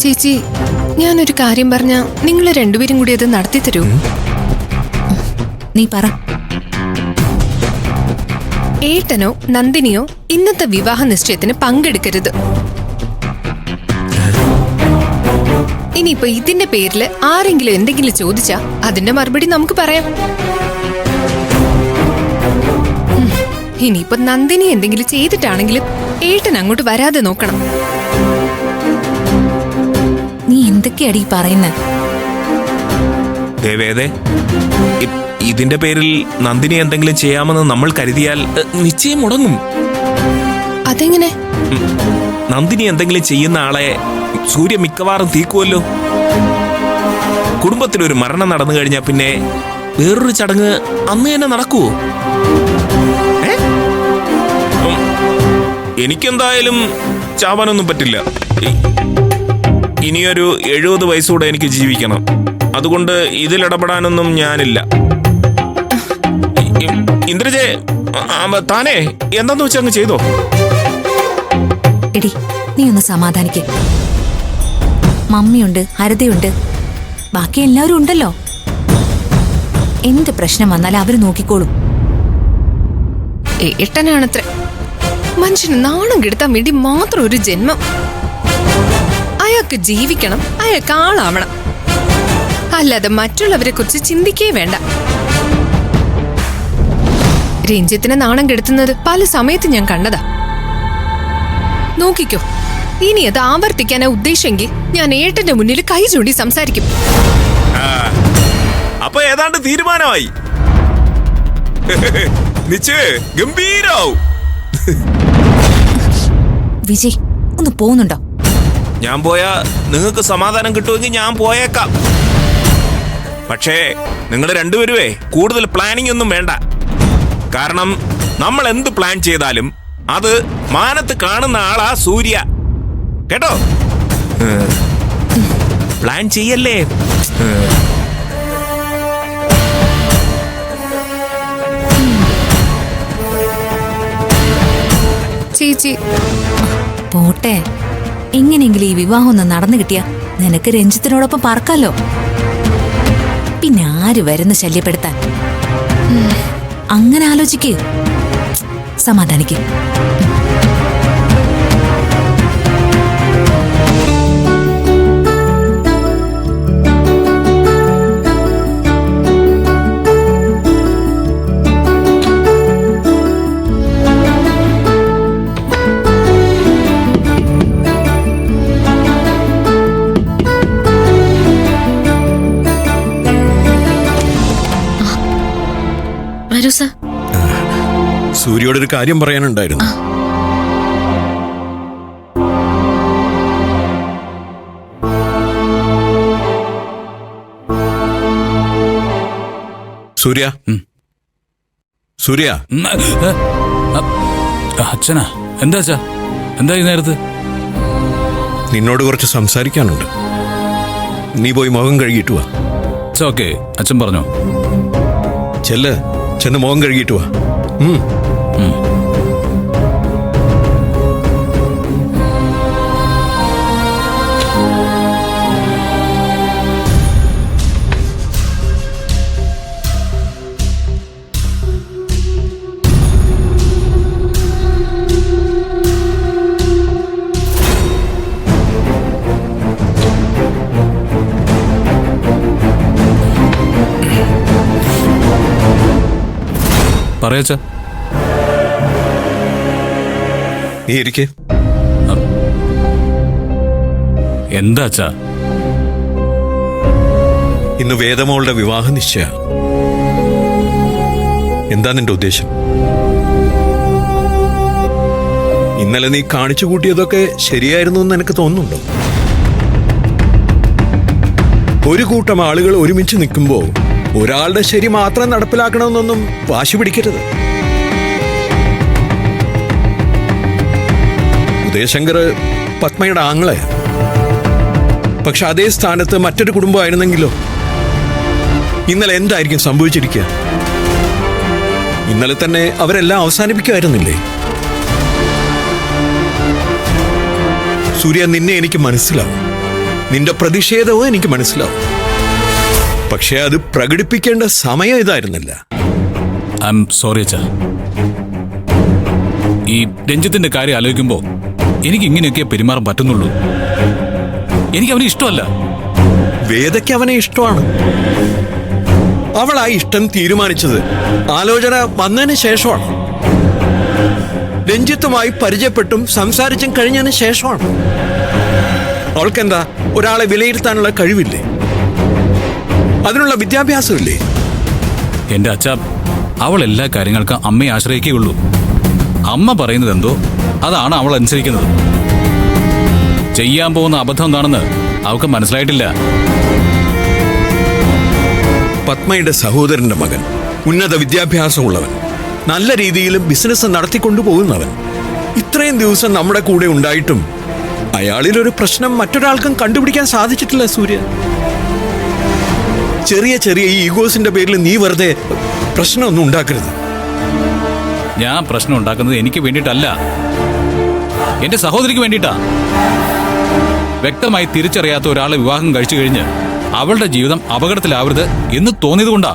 ചേച്ചി, ഞാനൊരു കാര്യം പറഞ്ഞ നിങ്ങൾ രണ്ടുപേരും കൂടി അത് നടത്തി തരൂ. നീ പറ. ഏട്ടനോ നന്ദിനിയോ ഇന്നത്തെ വിവാഹ നിശ്ചയത്തിന് പങ്കെടുക്കരുത്. ഇനിയിപ്പോ ഇതിന്റെ പേരിൽ ആരെങ്കിലും എന്തെങ്കിലും ചോദിച്ചാ അതിന്റെ മറുപടി നമുക്ക് പറയാം. ഇനിയിപ്പോ നന്ദിനി എന്തെങ്കിലും ചെയ്തിട്ടാണെങ്കിലും ഏട്ടൻ അങ്ങോട്ട് വരാതെ നോക്കണം. നീ എന്തൊക്കെയാടി പറയുന്നേ? ഇതിന്റെ പേരിൽ നന്ദിനി എന്തെങ്കിലും ചെയ്യാമെന്ന് നമ്മൾ കരുതിയാൽ നിശ്ചയം മുടങ്ങും. അതെങ്ങനെ? നന്ദിനി എന്തെങ്കിലും ചെയ്യുന്ന ആളെ സൂര്യ മിക്കവാറും തീക്കുമല്ലോ. കുടുംബത്തിലൊരു മരണം നടന്നു കഴിഞ്ഞാൽ പിന്നെ വേറൊരു ചടങ്ങ് അന്ന് തന്നെ നടക്കുവോ? എനിക്കെന്തായാലും ചാവാനൊന്നും പറ്റില്ല. ഇനിയൊരു 70 വയസ്സൂടെ എനിക്ക് ജീവിക്കണം. അതുകൊണ്ട് ഇതിലിടപെടാനൊന്നും ഞാനില്ല. ഇന്ദ്രജെ, താനേ എന്താന്ന് വെച്ചാൽ അങ്ങ് ചെയ്തോ. എടി, നീ ഒന്ന് സമാധാനിക്കേ. മമ്മിയുണ്ട്, ഹരിതയുണ്ട്, ബാക്കി എല്ലാവരും ഉണ്ടല്ലോ. എന്ത് പ്രശ്നം വന്നാലും അവര് നോക്കിക്കോളും. ഏട്ടനാണത്ര മനുഷ്യന് നാണം കെടുത്താൻ വേണ്ടി മാത്രം ഒരു ജന്മം. അയാൾക്ക് ജീവിക്കണം, അയാൾക്ക് ആളാവണം, അല്ലാതെ മറ്റുള്ളവരെ കുറിച്ച് ചിന്തിക്കേ വേണ്ട. രഞ്ജിത്തിനെ നാണം കെടുത്തുന്നത് പല സമയത്ത് ഞാൻ കണ്ടതാ. നോക്കിക്കോ, ഇനി അത് ആവർത്തിക്കാനാ ഉദ്ദേശമെങ്കിൽ ഞാൻ ഏട്ടന്റെ മുന്നിൽ കൈ ചൂണ്ടി സംസാരിക്കും. അപ്പൊ ഏതാണ്ട് തീരുമാനമായി. ഗംഭീരാവും. വിജയ്, ഒന്ന് പോകുന്നുണ്ടോ? ഞാൻ പോയാ നിങ്ങൾക്ക് സമാധാനം കിട്ടുമെങ്കിൽ ഞാൻ പോയേക്കാം. പക്ഷേ നിങ്ങൾ രണ്ടുപേരുവേ കൂടുതൽ പ്ലാനിങ് ഒന്നും വേണ്ട. കാരണം നമ്മൾ എന്ത് പ്ലാൻ ചെയ്താലും അത് മാനത്ത് കാണുന്ന ആളാ സൂര്യ. കേട്ടോ? പ്ലാൻ ചെയ്യല്ലേ. ചേച്ചി പോട്ടെ. എങ്ങനെയെങ്കിലും ഈ വിവാഹം ഒന്ന് നടന്നു കിട്ടിയാ നിനക്ക് രഞ്ജിത്തിനോടൊപ്പം പറക്കാലോ. പിന്നെ ആര് വരുന്ന ശല്യപ്പെടുത്താൻ? അങ്ങനെ ആലോചിക്ക്. സമാധാനിക്ക്. സൂര്യയോടൊരു കാര്യം പറയാനുണ്ടായിരുന്നു. സൂര്യ, സൂര്യ. അച്ഛനാ? എന്താ അച്ഛാ? എന്താ ഈ നേരത്ത്? നിന്നോട് കുറച്ച് സംസാരിക്കാനുണ്ട്. നീ പോയി മുഖം കഴുകിയിട്ട് വാ. ഓക്കെ, അച്ഛൻ പറഞ്ഞോ. ചെന്ന് മുഖം കഴുകിയിട്ട് വാ. പറയാ. നീ ഇരിക്കേ. എന്താ അച്ഛാ? ഇന്ന് വേദമോളുടെ വിവാഹ നിശ്ചയ. എന്താ നിന്റെ ഉദ്ദേശം? ഇന്നലെ നീ കാണിച്ചു കൂട്ടിയതൊക്കെ ശരിയായിരുന്നു എന്ന് എനിക്ക് തോന്നുന്നുണ്ടോ? ഒരു കൂട്ടം ആളുകൾ ഒരുമിച്ച് നിൽക്കുമ്പോൾ ഒരാളുടെ ശരി മാത്രം നടപ്പിലാക്കണമെന്നൊന്നും വാശി പിടിക്കരുത്. ഉദയശങ്കർ പത്മയുടെ ആങ്ങളെ. പക്ഷെ അതേ സ്ഥാനത്ത് മറ്റൊരു കുടുംബമായിരുന്നെങ്കിലോ? ഇന്നലെ എന്തായിരിക്കും സംഭവിച്ചിരിക്കുക? ഇന്നലെ തന്നെ അവരെല്ലാം അവസാനിപ്പിക്കുമായിരുന്നില്ലേ? സൂര്യ, നിന്നെ എനിക്ക് മനസ്സിലാവും. നിന്റെ പ്രതിഷേധവും എനിക്ക് മനസ്സിലാവും. പക്ഷെ അത് പ്രകടിപ്പിക്കേണ്ട സമയം ഇതായിരുന്നില്ല. ഐ എം സോറി അച്ഛാ. ഈ രഞ്ജിത്തിന്റെ കാര്യം ആലോചിക്കുമ്പോ എനിക്ക് ഇങ്ങനെയൊക്കെ പെരുമാറാൻ പറ്റുന്നുള്ളൂ. എനിക്ക് അവനെ ഇഷ്ടമല്ല. വേദയ്ക്ക് അവനെ ഇഷ്ടമാണ്. അവൾ ആ ഇഷ്ടം തീരുമാനിച്ചത് ആലോചന വന്നതിന് ശേഷമാണ്. രഞ്ജിത്തുമായി പരിചയപ്പെട്ടും സംസാരിച്ചും കഴിഞ്ഞതിന് ശേഷമാണ്. അവൾക്കെന്താ ഒരാളെ വിലയിരുത്താനുള്ള കഴിവില്ലേ? അതിനുള്ള വിദ്യാഭ്യാസമില്ലേ? എന്റെ അച്ഛ, അവൾ എല്ലാ കാര്യങ്ങൾക്കും അമ്മയെ ആശ്രയിക്കുകയുള്ളൂ. അമ്മ പറയുന്നത് എന്തോ അതാണ് അവൾ അനുസരിക്കുന്നത്. ചെയ്യാൻ പോകുന്ന അബദ്ധം എന്താണെന്ന് അവൾക്ക് മനസ്സിലായിട്ടില്ല. പത്മയുടെ സഹോദരന്റെ മകൻ, ഉന്നത വിദ്യാഭ്യാസമുള്ളവൻ, നല്ല രീതിയിലും ബിസിനസ് നടത്തിക്കൊണ്ടു പോകുന്നവൻ, ഇത്രയും ദിവസം നമ്മുടെ കൂടെ ഉണ്ടായിട്ടും അയാളിലൊരു പ്രശ്നം മറ്റൊരാൾക്കും കണ്ടുപിടിക്കാൻ സാധിച്ചിട്ടില്ല സൂര്യ. ചെറിയ ചെറിയ ഈ ഈഗോസിന്റെ പേരിൽ നീ വെറുതെ പ്രശ്നമൊന്നും ഉണ്ടാക്കരുത്. ഞാൻ പ്രശ്നം ഉണ്ടാക്കുന്നത് എനിക്ക് വേണ്ടിയിട്ടല്ല, എന്റെ സഹോദരിക്ക് വേണ്ടിയിട്ടാ. വ്യക്തമായി തിരിച്ചറിയാത്ത ഒരാളെ വിവാഹം കഴിച്ചു കഴിഞ്ഞ് അവളുടെ ജീവിതം അപകടത്തിലാവരുത് എന്ന് തോന്നിയതുകൊണ്ടാ.